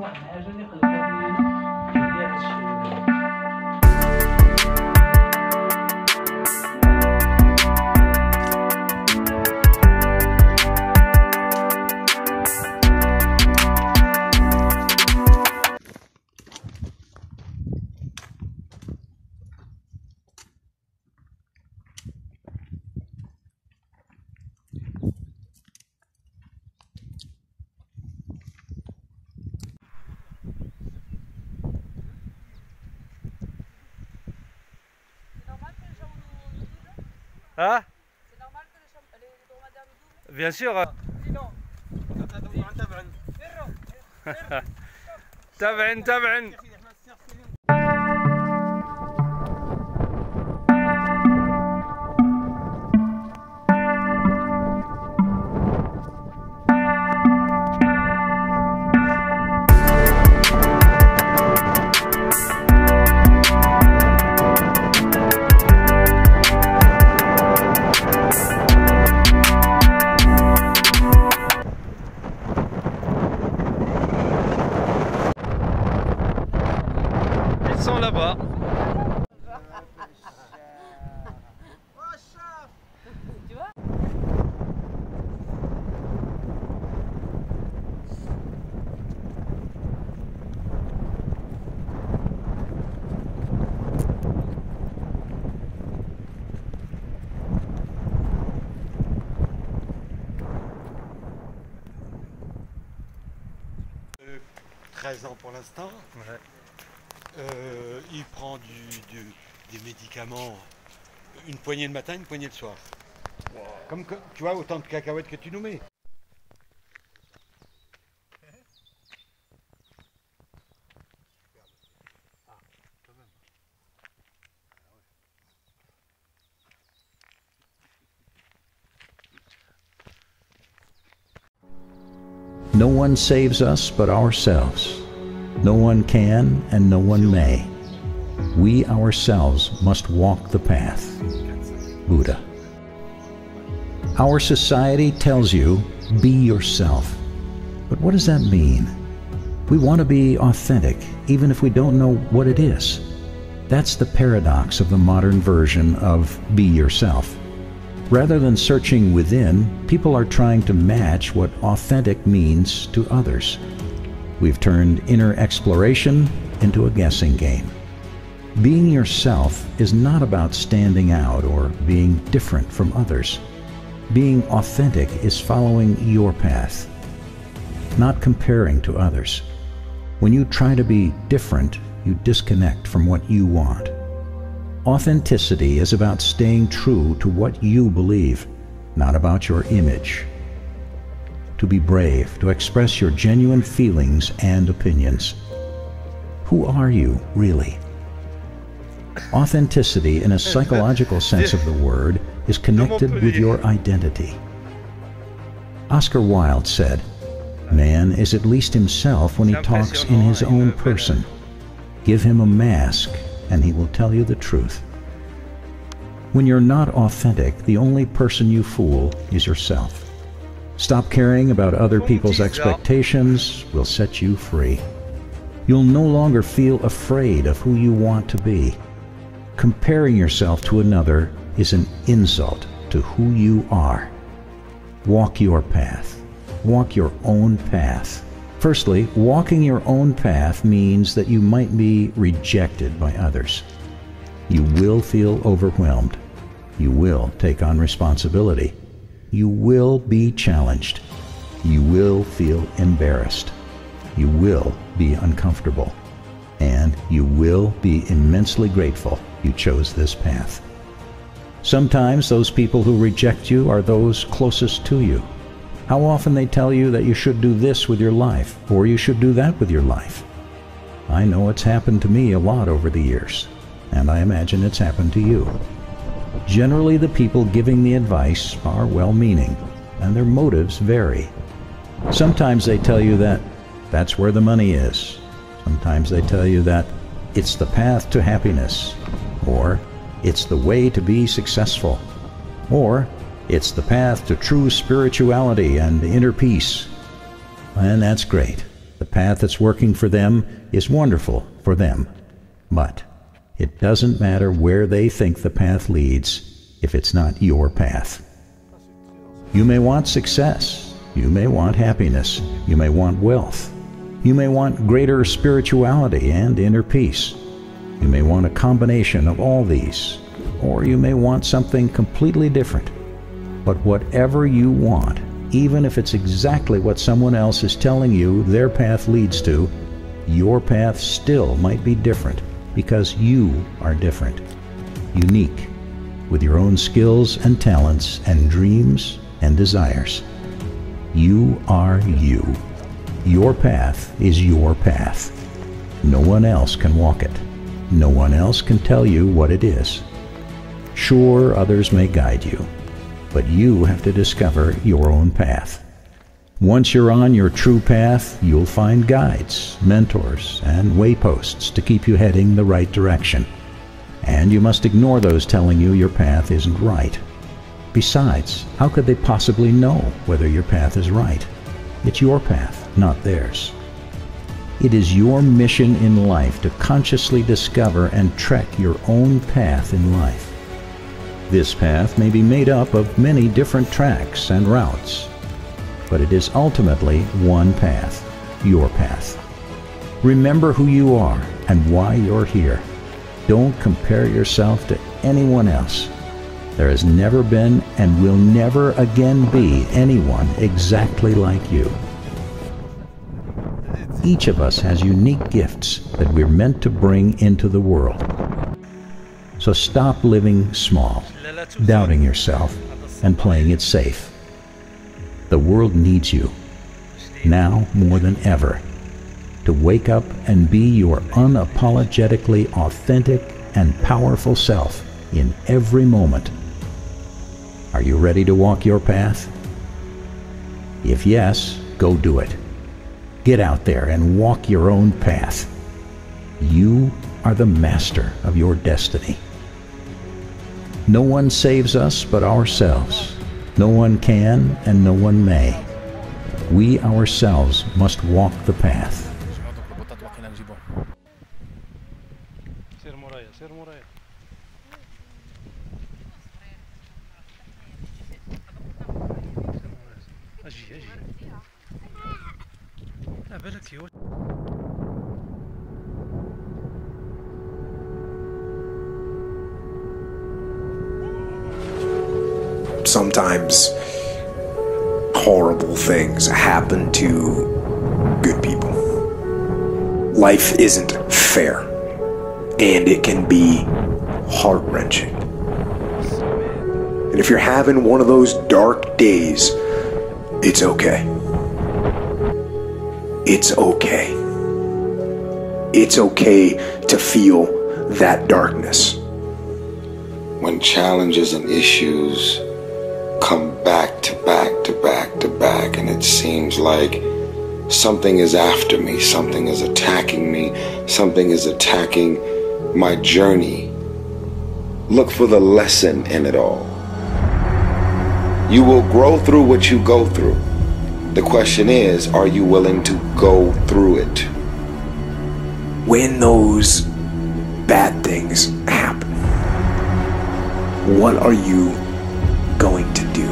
واحد الحاجه اللي خلتني ندير هادشي. Ah, C'est normal que les dromadaires nous doublent? bien sûr. تابعن تابعن. Ils sont là-bas. Tu vois? Euh, 13 ans pour l'instant. Ouais. Il prend des médicaments, une poignée le matin, une poignée le soir. Wow. Comme tu vois, autant de cacahuètes que tu nous mets. No one saves us but ourselves. No one can and no one may. We ourselves must walk the path. Buddha. Our society tells you, be yourself. But what does that mean? We want to be authentic, even if we don't know what it is. That's the paradox of the modern version of be yourself. Rather than searching within, people are trying to match what authentic means to others. We've turned inner exploration into a guessing game. Being yourself is not about standing out or being different from others. Being authentic is following your path, not comparing to others. When you try to be different, you disconnect from what you want. Authenticity is about staying true to what you believe, not about your image. To be brave, to express your genuine feelings and opinions. Who are you, really? Authenticity, in a psychological sense of the word, is connected with your identity. Oscar Wilde said, "Man is at least himself when he talks in his own person. Give him a mask, and he will tell you the truth." When you're not authentic, the only person you fool is yourself. Stop caring about other people's expectations will set you free. You'll no longer feel afraid of who you want to be. Comparing yourself to another is an insult to who you are. Walk your path. Walk your own path. Firstly, walking your own path means that you might be rejected by others. You will feel overwhelmed. You will take on responsibility. You will be challenged. You will feel embarrassed. You will be uncomfortable. And you will be immensely grateful you chose this path. Sometimes those people who reject you are those closest to you. How often they tell you that you should do this with your life, or you should do that with your life. I know it's happened to me a lot over the years, and I imagine it's happened to you. Generally, the people giving the advice are well-meaning, and their motives vary. Sometimes they tell you that that's where the money is. Sometimes they tell you that it's the path to happiness, or it's the way to be successful, or it's the path to true spirituality and inner peace. And that's great. The path that's working for them is wonderful for them. But it doesn't matter where they think the path leads if it's not your path. You may want success. You may want happiness. You may want wealth. You may want greater spirituality and inner peace. You may want a combination of all these, or you may want something completely different. But whatever you want, even if it's exactly what someone else is telling you their path leads to, your path still might be different because you are different, unique, with your own skills and talents and dreams and desires. You are you. Your path is your path. No one else can walk it. No one else can tell you what it is. Sure, others may guide you, but you have to discover your own path. Once you're on your true path, you'll find guides, mentors, and wayposts to keep you heading the right direction. And you must ignore those telling you your path isn't right. Besides, how could they possibly know whether your path is right? It's your path, not theirs. It is your mission in life to consciously discover and trek your own path in life. This path may be made up of many different tracks and routes, but it is ultimately one path, your path. Remember who you are and why you're here. Don't compare yourself to anyone else. There has never been and will never again be anyone exactly like you. Each of us has unique gifts that we're meant to bring into the world. So stop living small, doubting yourself, and playing it safe. The world needs you, now more than ever, to wake up and be your unapologetically authentic and powerful self in every moment. Are you ready to walk your path? If yes, go do it. Get out there and walk your own path. You are the master of your destiny. No one saves us but ourselves. No one can and no one may. We ourselves must walk the path. Sometimes horrible things happen to good people. Life isn't fair, and it can be heart-wrenching. And if you're having one of those dark days, it's okay. It's okay. It's okay to feel that darkness. When challenges and issues come back to back to back to back, and it seems like something is after me, something is attacking me, something is attacking my journey, look for the lesson in it all. You will grow through what you go through. The question is, are you willing to go through it? When those bad things happen, what are you going to do?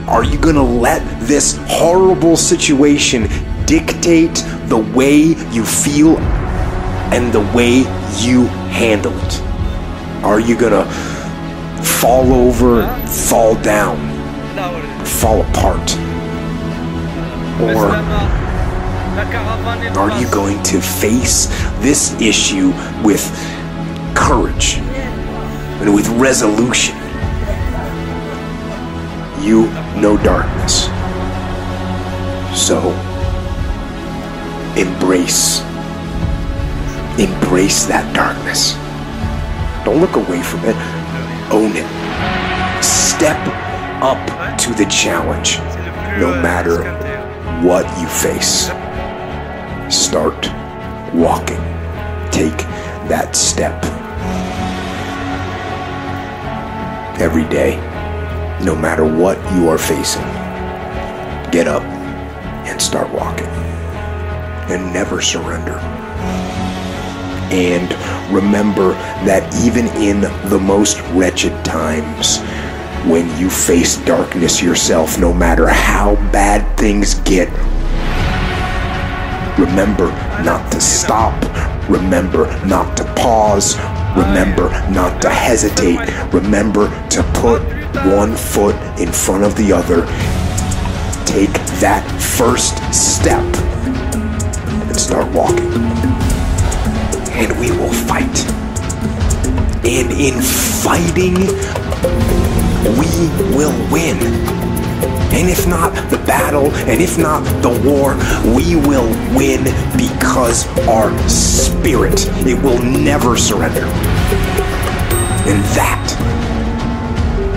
Are you going to let this horrible situation dictate the way you feel and the way you handle it? Are you going to fall over, fall down, fall apart? Or are you going to face this issue with courage and with resolution? You know darkness, so embrace that darkness. Don't look away from it, own it. Step up to the challenge, no matter what you face. Start walking. Take that step. Every day, no matter what you are facing, get up and start walking. and never surrender. And remember that even in the most wretched times, when you face darkness yourself, no matter how bad things get, remember not to stop, remember not to pause, remember not to hesitate, remember to put one foot in front of the other. Take that first step and start walking. And we will fight. And in fighting, we will win. And if not the battle, and if not the war, we will win because our spirit, it will never surrender. And that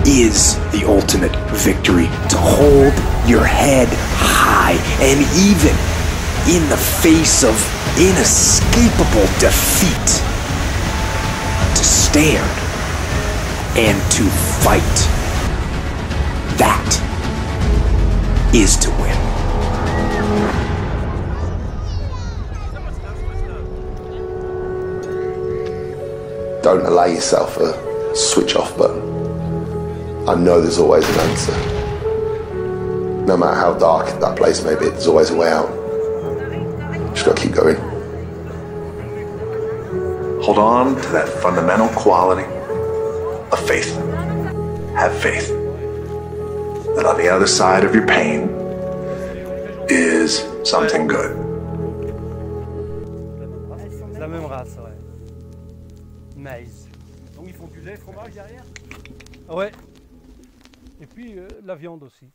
is the ultimate victory, to hold your head high, and even in the face of inescapable defeat, to stand and to fight. That is to win. Don't allow yourself a switch off button. I know there's always an answer. No matter how dark that place may be, there's always a way out. Just gotta keep going. Hold on to that fundamental quality of faith. Have faith that on the other side of your pain is something good. C'est la même race, ouais. Maïs. Donc ils font du lait, fromage derrière? Ouais. Et puis la viande aussi.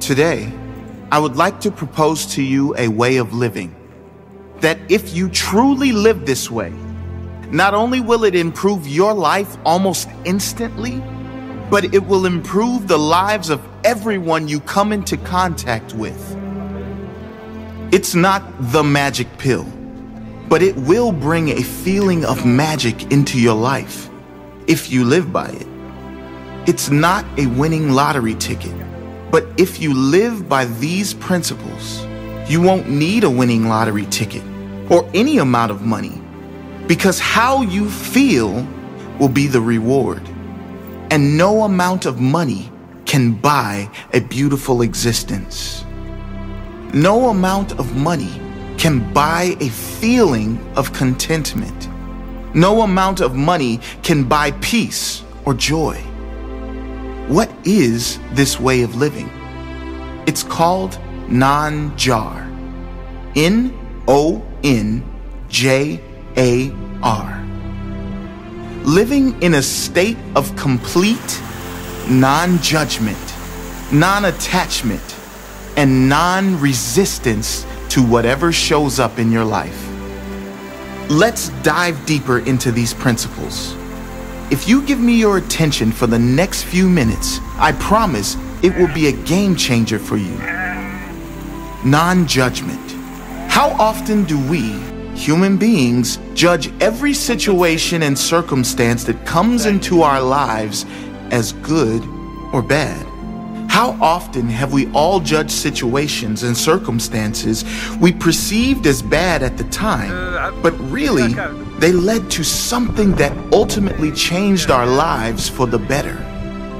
Today, I would like to propose to you a way of living that if you truly live this way, not only will it improve your life almost instantly, but it will improve the lives of everyone you come into contact with. It's not the magic pill, but it will bring a feeling of magic into your life if you live by it. It's not a winning lottery ticket, but if you live by these principles, you won't need a winning lottery ticket or any amount of money, because how you feel will be the reward. And no amount of money can buy a beautiful existence. No amount of money can buy a feeling of contentment. No amount of money can buy peace or joy. What is this way of living? It's called non-jar. N-O-N-J-A-R. Living in a state of complete non-judgment, non-attachment, and non-resistance to whatever shows up in your life. Let's dive deeper into these principles. If you give me your attention for the next few minutes, I promise it will be a game changer for you. Non-judgment. How often do we, human beings, judge every situation and circumstance that comes into our lives as good or bad? How often have we all judged situations and circumstances we perceived as bad at the time, but really they led to something that ultimately changed our lives for the better?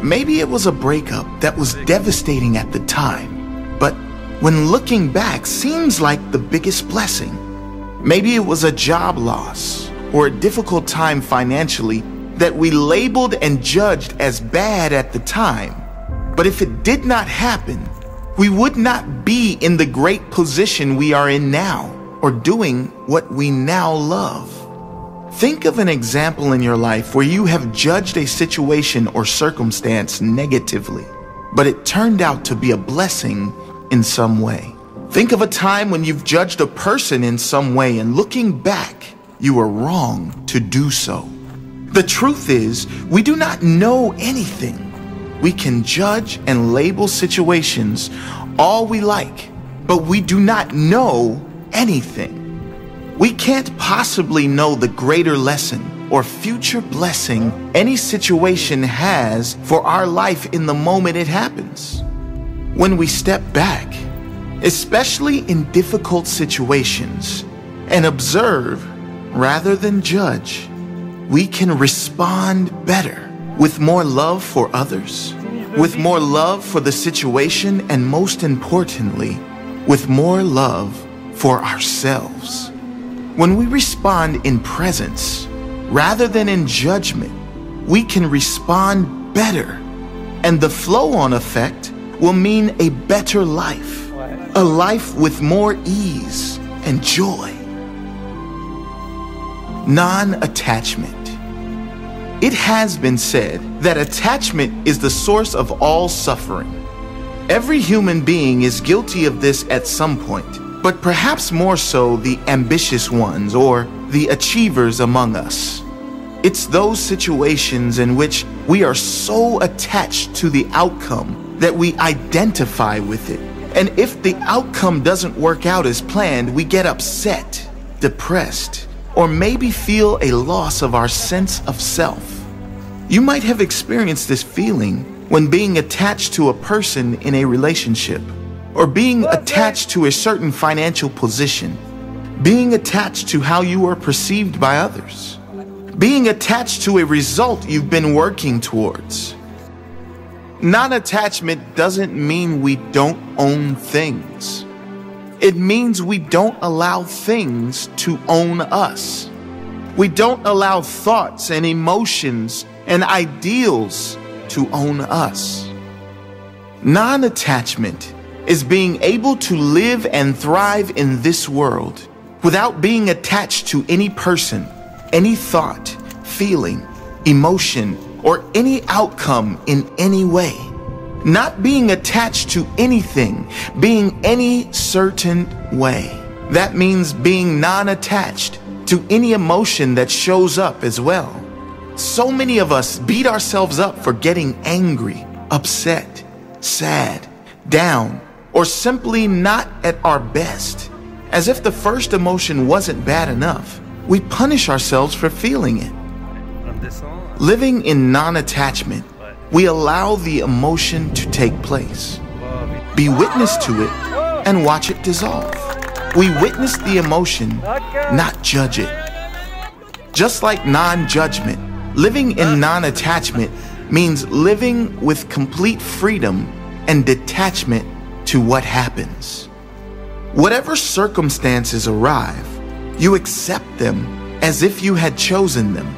Maybe it was a breakup that was devastating at the time, but when looking back seems like the biggest blessing. Maybe it was a job loss or a difficult time financially that we labeled and judged as bad at the time. But if it did not happen, we would not be in the great position we are in now or doing what we now love. Think of an example in your life where you have judged a situation or circumstance negatively, but it turned out to be a blessing in some way. Think of a time when you've judged a person in some way and looking back, you were wrong to do so. The truth is, we do not know anything. We can judge and label situations all we like, but we do not know anything. We can't possibly know the greater lesson or future blessing any situation has for our life in the moment it happens. When we step back especially in difficult situations, and observe rather than judge, we can respond better with more love for others, with more love for the situation, and most importantly, with more love for ourselves. When we respond in presence rather than in judgment, we can respond better, and the flow-on effect will mean a better life, a life with more ease and joy. Non-attachment. It has been said that attachment is the source of all suffering. Every human being is guilty of this at some point, but perhaps more so the ambitious ones or the achievers among us. It's those situations in which we are so attached to the outcome that we identify with it. And if the outcome doesn't work out as planned, we get upset, depressed, or maybe feel a loss of our sense of self. You might have experienced this feeling when being attached to a person in a relationship, or being attached to a certain financial position, being attached to how you are perceived by others, being attached to a result you've been working towards. Non-attachment doesn't mean we don't own things. It means we don't allow things to own us. We don't allow thoughts and emotions and ideals to own us. Non-attachment is being able to live and thrive in this world without being attached to any person, any thought, feeling, emotion, or any outcome in any way. Not being attached to anything, being any certain way. That means being non-attached to any emotion that shows up as well. So many of us beat ourselves up for getting angry, upset, sad, down, or simply not at our best. As if the first emotion wasn't bad enough, we punish ourselves for feeling it. Living in non-attachment, we allow the emotion to take place. Be witness to it and watch it dissolve. We witness the emotion, not judge it. Just like non-judgment, living in non-attachment means living with complete freedom and detachment to what happens. Whatever circumstances arrive, you accept them as if you had chosen them.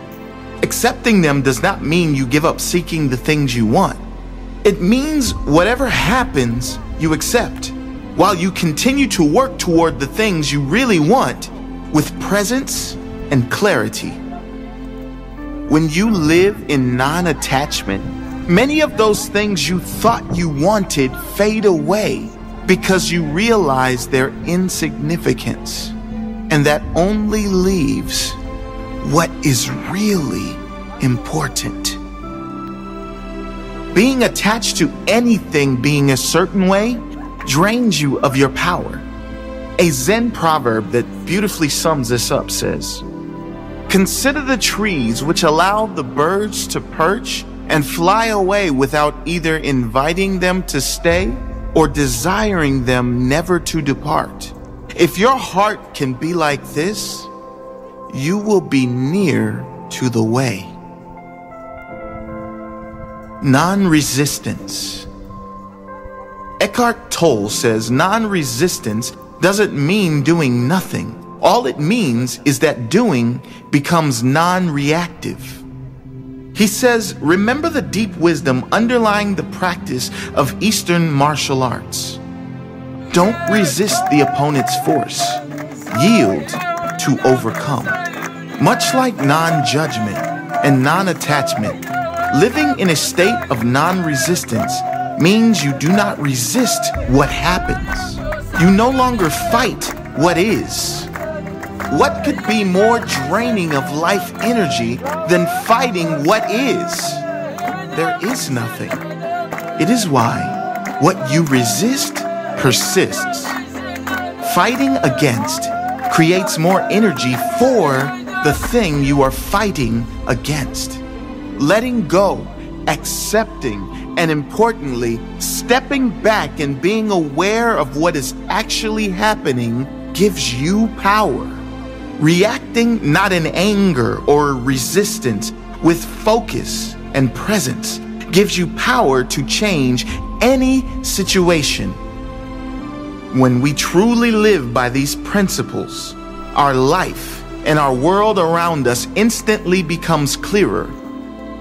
Accepting them does not mean you give up seeking the things you want. It means whatever happens, you accept, while you continue to work toward the things you really want with presence and clarity. When you live in non-attachment, many of those things you thought you wanted fade away because you realize their insignificance, and that only leaves what is really important. Being attached to anything being a certain way drains you of your power. A Zen proverb that beautifully sums this up says, "Consider the trees which allow the birds to perch and fly away without either inviting them to stay or desiring them never to depart. If your heart can be like this, you will be near to the way." Non-resistance. Eckhart Tolle says non-resistance doesn't mean doing nothing. All it means is that doing becomes non-reactive. He says, remember the deep wisdom underlying the practice of Eastern martial arts. Don't resist the opponent's force. Yield to overcome. Much like non-judgment and non-attachment, living in a state of non-resistance means you do not resist what happens. You no longer fight what is. What could be more draining of life energy than fighting what is? There is nothing. It is why what you resist persists. Fighting against creates more energy for the thing you are fighting against. Letting go, accepting, and importantly, stepping back and being aware of what is actually happening gives you power. Reacting not in anger or resistance, with focus and presence, gives you power to change any situation. When we truly live by these principles, our life and our world around us instantly becomes clearer,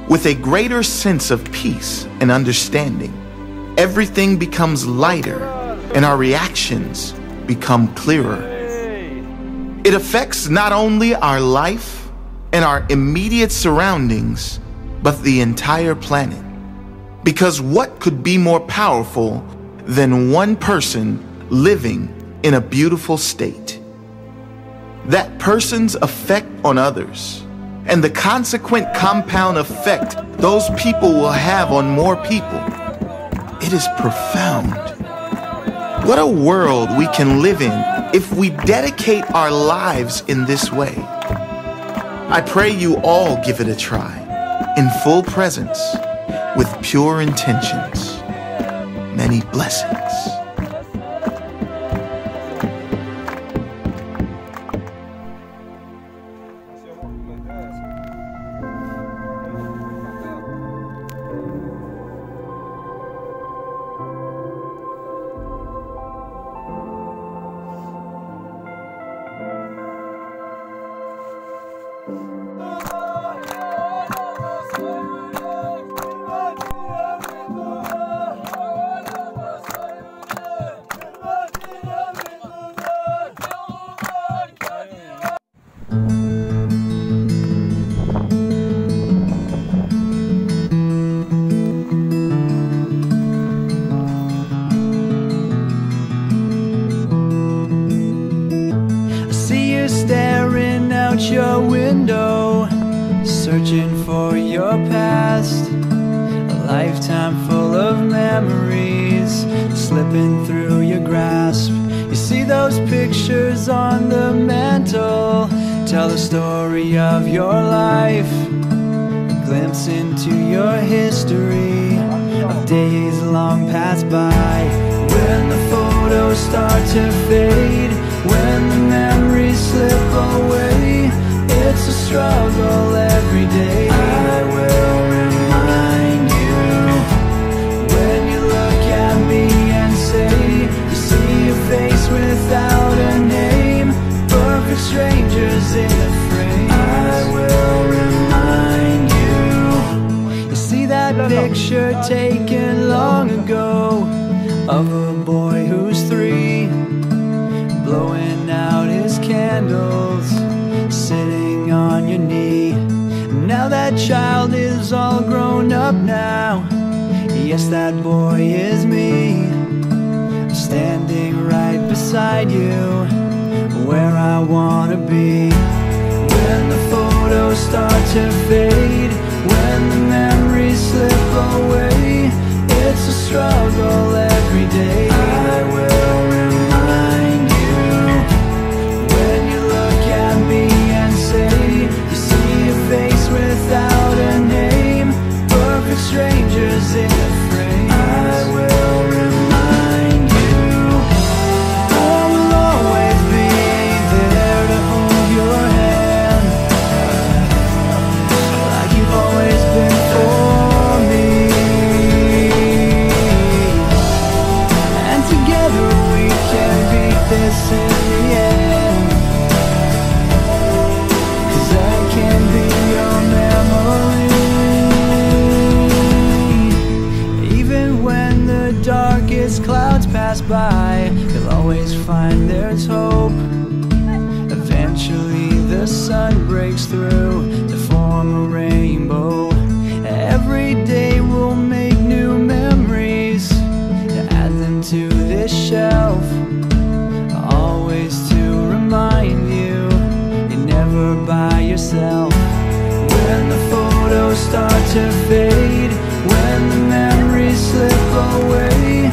with a greater sense of peace and understanding. Everything becomes lighter, and our reactions become clearer. It affects not only our life and our immediate surroundings, but the entire planet. Because what could be more powerful than one person living in a beautiful state? That person's effect on others, and the consequent compound effect those people will have on more people. It is profound. What a world we can live in if we dedicate our lives in this way. I pray you all give it a try, in full presence, with pure intentions. Many blessings. Staring out your window, searching for your past. A lifetime full of memories slipping through your grasp. You see those pictures on the mantle, tell the story of your life. A glimpse into your history of days long past by. When the photos start to fade, when the memories slip away, it's a struggle every day. I will remind you, when you look at me and say, you see a face without a name, perfect strangers in a frame. I will remind you. You see that picture taken long ago of a boy who's 3, blowing out his candles, sitting on your knee. Now that child is all grown up now. Yes, that boy is me. I'm standing right beside you, where I wanna be. When the photos start to fade, when the memories slip away, it's a struggle every day. I will remind you, when you look at me and say, you see a face without a name, perfect strangers in a frame. I will remind you, I will always be there to hold your hand, like you've always been for me. And together we can beat this in the end, 'cause I can be your memory. Even when the darkest clouds pass by, you'll always find there's hope. Eventually the sun breaks through to form a rainbow. Every day we'll make new memories to add them to this shelf, always to remind you you're never by yourself. When the photos start to fade, when the memories slip away,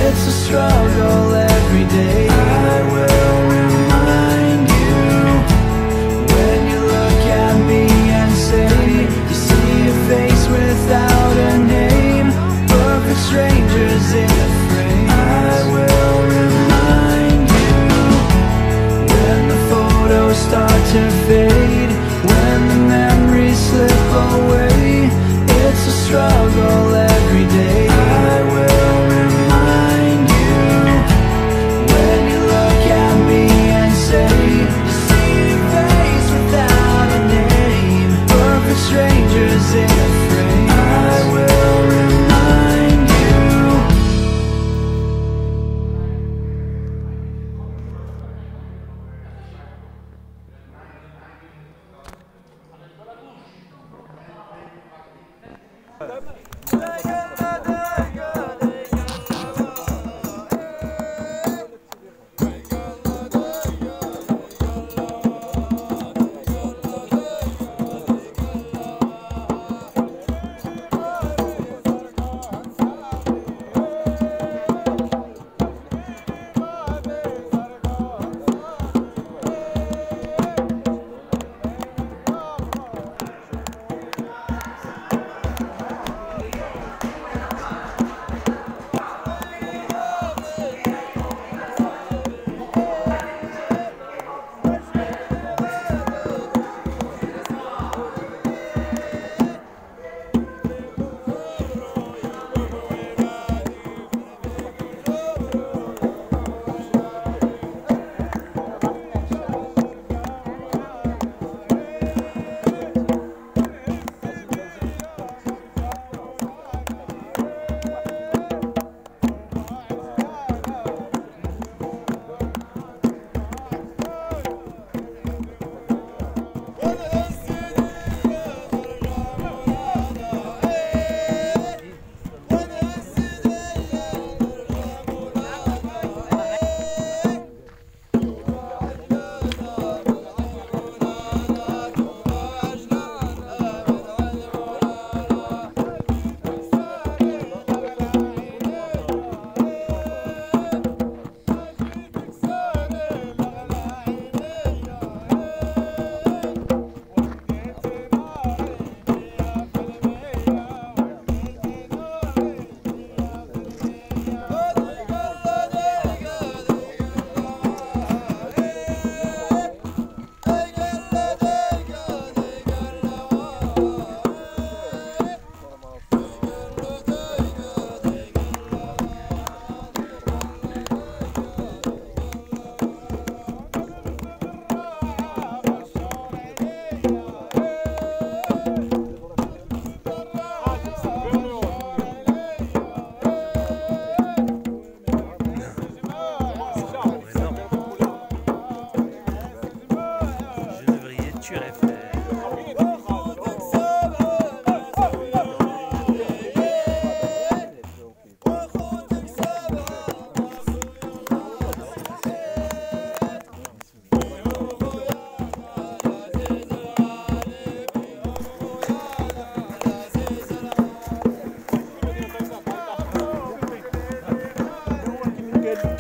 it's a struggle every day. I will remind you, when you look at me and say, you see a face without a name,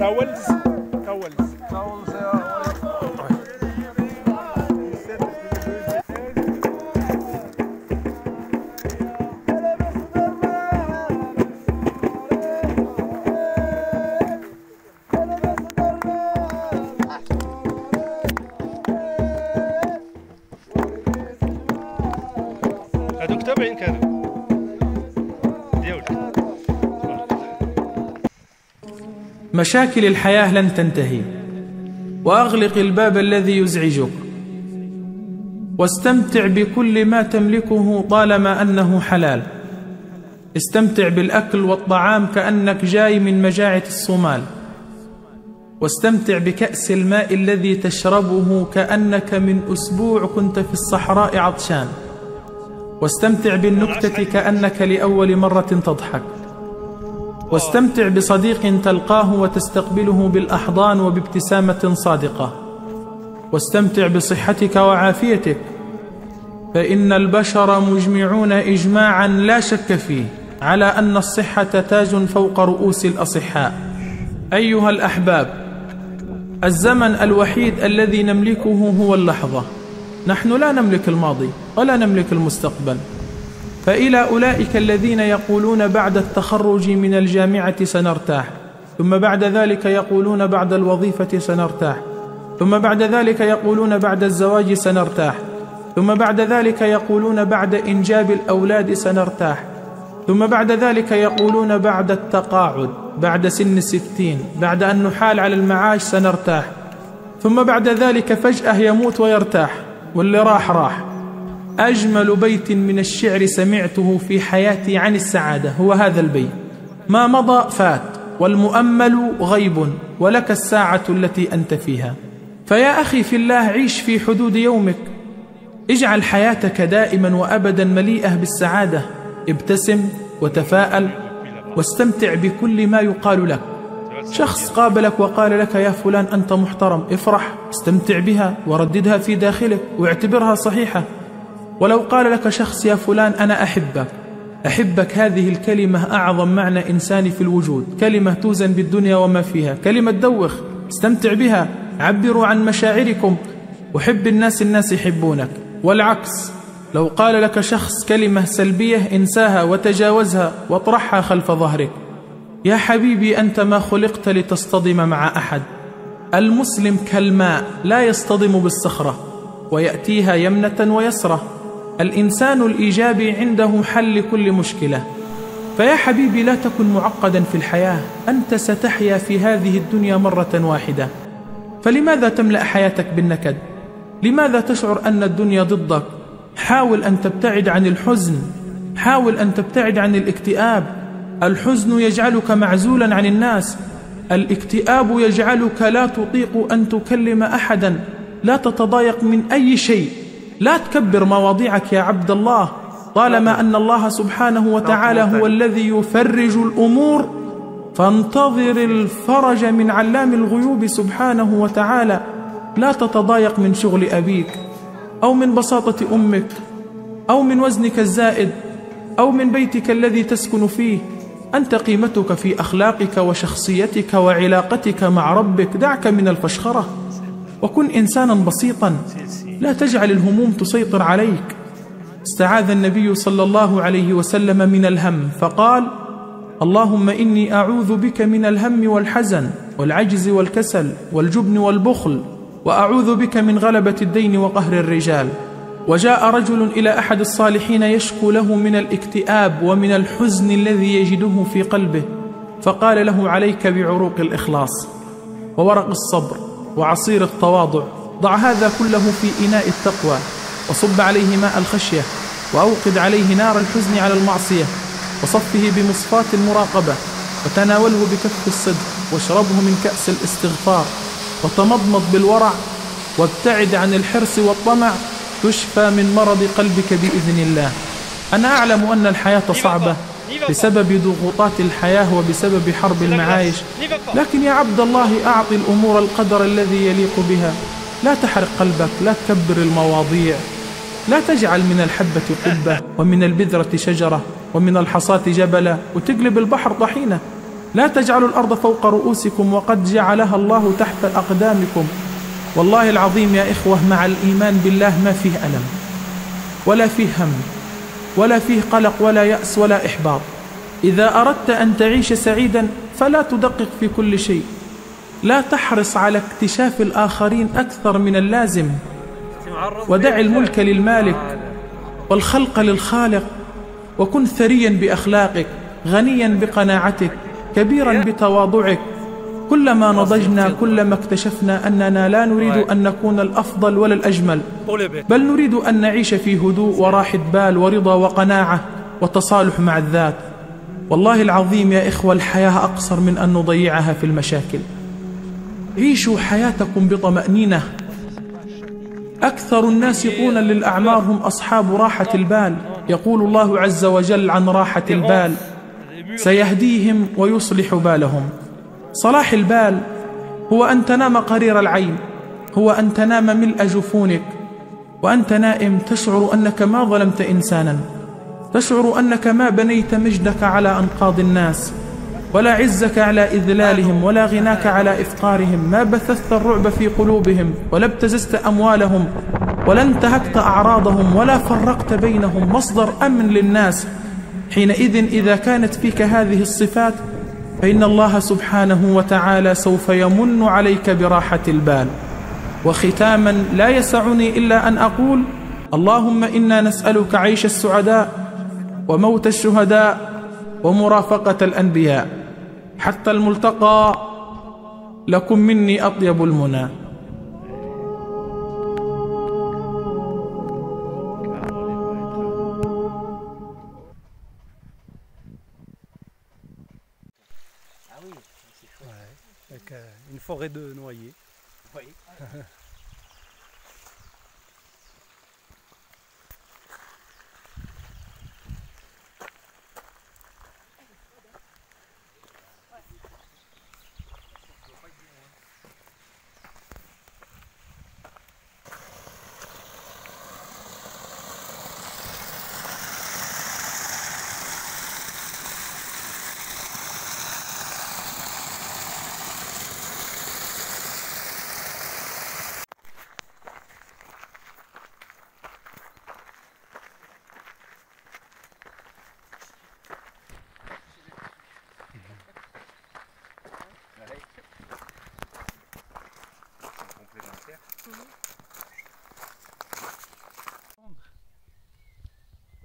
towels. هذوك تابعين كانوا ديولك. مشاكل الحياة لن تنتهي، وأغلق الباب الذي يزعجك، واستمتع بكل ما تملكه طالما أنه حلال. استمتع بالأكل والطعام كأنك جاي من مجاعة الصومال، واستمتع بكأس الماء الذي تشربه كأنك من أسبوع كنت في الصحراء عطشان، واستمتع بالنكتة كأنك لأول مرة تضحك، واستمتع بصديق تلقاه وتستقبله بالأحضان وبابتسامة صادقة، واستمتع بصحتك وعافيتك، فإن البشر مجمعون إجماعا لا شك فيه على أن الصحة تاج فوق رؤوس الأصحاء. أيها الأحباب، الزمن الوحيد الذي نملكه هو اللحظة. نحن لا نملك الماضي ولا نملك المستقبل. فإلى أولئك الذين يقولون بعد التخرج من الجامعة سنرتاح، ثم بعد ذلك يقولون بعد الوظيفة سنرتاح، ثم بعد ذلك يقولون بعد الزواج سنرتاح، ثم بعد ذلك يقولون بعد إنجاب الأولاد سنرتاح، ثم بعد ذلك يقولون بعد التقاعد، بعد سن 60، بعد أن نحال على المعاش سنرتاح، ثم بعد ذلك فجأة يموت ويرتاح، واللي راح. أجمل بيت من الشعر سمعته في حياتي عن السعادة هو هذا البيت: ما مضى فات، والمؤمل غيب، ولك الساعة التي أنت فيها. فيا أخي في الله، عيش في حدود يومك، اجعل حياتك دائما وأبدا مليئة بالسعادة، ابتسم وتفاءل واستمتع بكل ما يقال لك. شخص قابلك وقال لك يا فلان أنت محترم، افرح، استمتع بها ورددها في داخلك واعتبرها صحيحة. ولو قال لك شخص يا فلان أنا أحبك، أحبك هذه الكلمة أعظم معنى إنساني في الوجود، كلمة توزن بالدنيا وما فيها، كلمة دوخ، استمتع بها، عبروا عن مشاعركم، وحب الناس يحبونك. والعكس، لو قال لك شخص كلمة سلبية انساها وتجاوزها واطرحها خلف ظهرك. يا حبيبي أنت ما خلقت لتصطدم مع أحد. المسلم كالماء لا يصطدم بالصخرة ويأتيها يمنة ويسرة. الإنسان الإيجابي عنده حل لكل مشكلة. فيا حبيبي لا تكن معقدا في الحياة، أنت ستحيا في هذه الدنيا مرة واحدة، فلماذا تملأ حياتك بالنكد؟ لماذا تشعر أن الدنيا ضدك؟ حاول أن تبتعد عن الحزن، حاول أن تبتعد عن الاكتئاب. الحزن يجعلك معزولا عن الناس، الاكتئاب يجعلك لا تطيق أن تكلم أحدا، لا تتضايق من أي شيء. لا تكبر مواضيعك يا عبد الله، طالما أن الله سبحانه وتعالى هو الذي يفرج الأمور، فانتظر الفرج من علام الغيوب سبحانه وتعالى. لا تتضايق من شغل أبيك، أو من بساطة أمك، أو من وزنك الزائد، أو من بيتك الذي تسكن فيه. أنت قيمتك في أخلاقك وشخصيتك وعلاقتك مع ربك. دعك من الفشخرة وكن إنسانا بسيطا، لا تجعل الهموم تسيطر عليك. استعاذ النبي صلى الله عليه وسلم من الهم فقال: اللهم إني أعوذ بك من الهم والحزن والعجز والكسل والجبن والبخل، وأعوذ بك من غلبة الدين وقهر الرجال. وجاء رجل إلى أحد الصالحين يشكو له من الاكتئاب ومن الحزن الذي يجده في قلبه، فقال له: عليك بعروق الإخلاص وورق الصبر وعصير التواضع، ضع هذا كله في إناء التقوى وصب عليه ماء الخشية، وأوقد عليه نار الحزن على المعصية، وصفه بمصفاة المراقبة، وتناوله بكف الصدق، واشربه من كأس الاستغفار، وتمضمض بالورع، وابتعد عن الحرص والطمع، تشفى من مرض قلبك بإذن الله. أنا أعلم أن الحياة صعبة بسبب ضغوطات الحياة وبسبب حرب المعايش، لكن يا عبد الله أعطي الأمور القدر الذي يليق بها. لا تحرق قلبك، لا تكبر المواضيع، لا تجعل من الحبة قبة ومن البذرة شجرة ومن الحصاة جبلا وتقلب البحر طحينة. لا تجعلوا الأرض فوق رؤوسكم وقد جعلها الله تحت أقدامكم. والله العظيم يا إخوة، مع الإيمان بالله ما فيه ألم ولا فيه هم ولا فيه قلق ولا يأس ولا إحباط. إذا أردت أن تعيش سعيدا فلا تدقق في كل شيء، لا تحرص على اكتشاف الآخرين أكثر من اللازم، ودع الملك للمالك والخلق للخالق، وكن ثريا بأخلاقك، غنيا بقناعتك، كبيرا بتواضعك. كلما نضجنا كلما اكتشفنا أننا لا نريد أن نكون الأفضل ولا الأجمل، بل نريد أن نعيش في هدوء وراحة بال ورضا وقناعة وتصالح مع الذات. والله العظيم يا إخوة، الحياة أقصر من أن نضيعها في المشاكل. عيشوا حياتكم بطمأنينة. أكثر الناس طولا للأعمار هم أصحاب راحة البال. يقول الله عز وجل عن راحة البال: سيهديهم ويصلح بالهم. صلاح البال هو أن تنام قرير العين، هو أن تنام ملء جفونك، وأنت نائم تشعر أنك ما ظلمت إنسانا، تشعر أنك ما بنيت مجدك على أنقاض الناس، ولا عزك على إذلالهم، ولا غناك على إفقارهم، ما بثثت الرعب في قلوبهم، ولا ابتززت أموالهم، ولا انتهكت أعراضهم، ولا فرقت بينهم، مصدر أمن للناس. حينئذ إذا كانت فيك هذه الصفات فإن الله سبحانه وتعالى سوف يمن عليك براحة البال. وختاما لا يسعني إلا أن أقول: اللهم إنا نسألك عيش السعداء وموت الشهداء ومرافقة الأنبياء. حتى الملتقى، لكم مني أطيب المنى. Avec une forêt de noyers. Oui.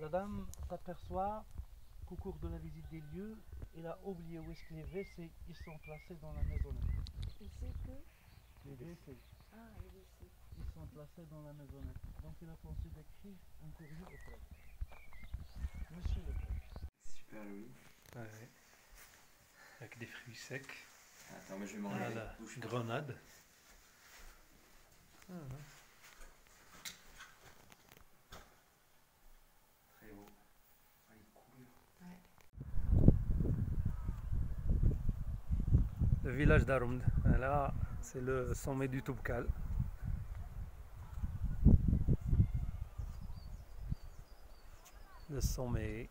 dame t'aperçoit qu'au cours de la visite des lieux, il a oublié où est-ce que les WC ils sont placés dans la maisonnette. Il sait que... Les WC. Ah, les WC. Ils sont placés dans la maisonnette. Donc il a pensé d'écrire un courrier au prêtre. Monsieur le prêtre. Super Louis. Ouais. Avec des fruits secs. Attends, mais je vais m'enlever. La grenade. Très beau. Ah, il coule. Ouais. Le village d'Aroumd. Là, c'est le sommet du Toubkal. Le sommet.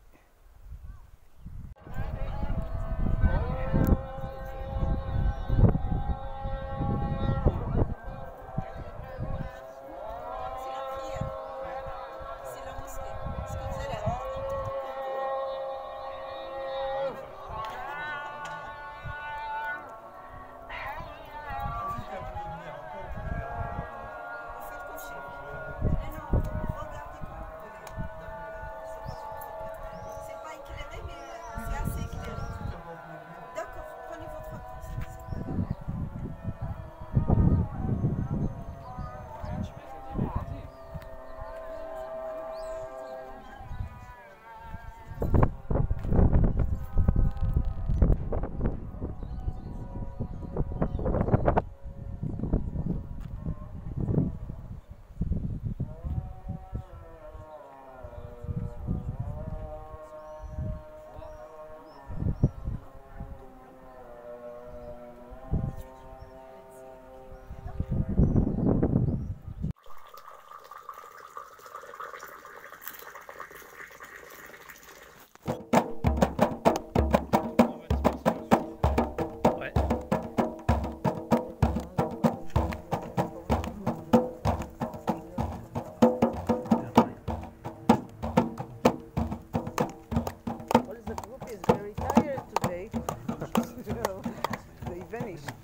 They vanished.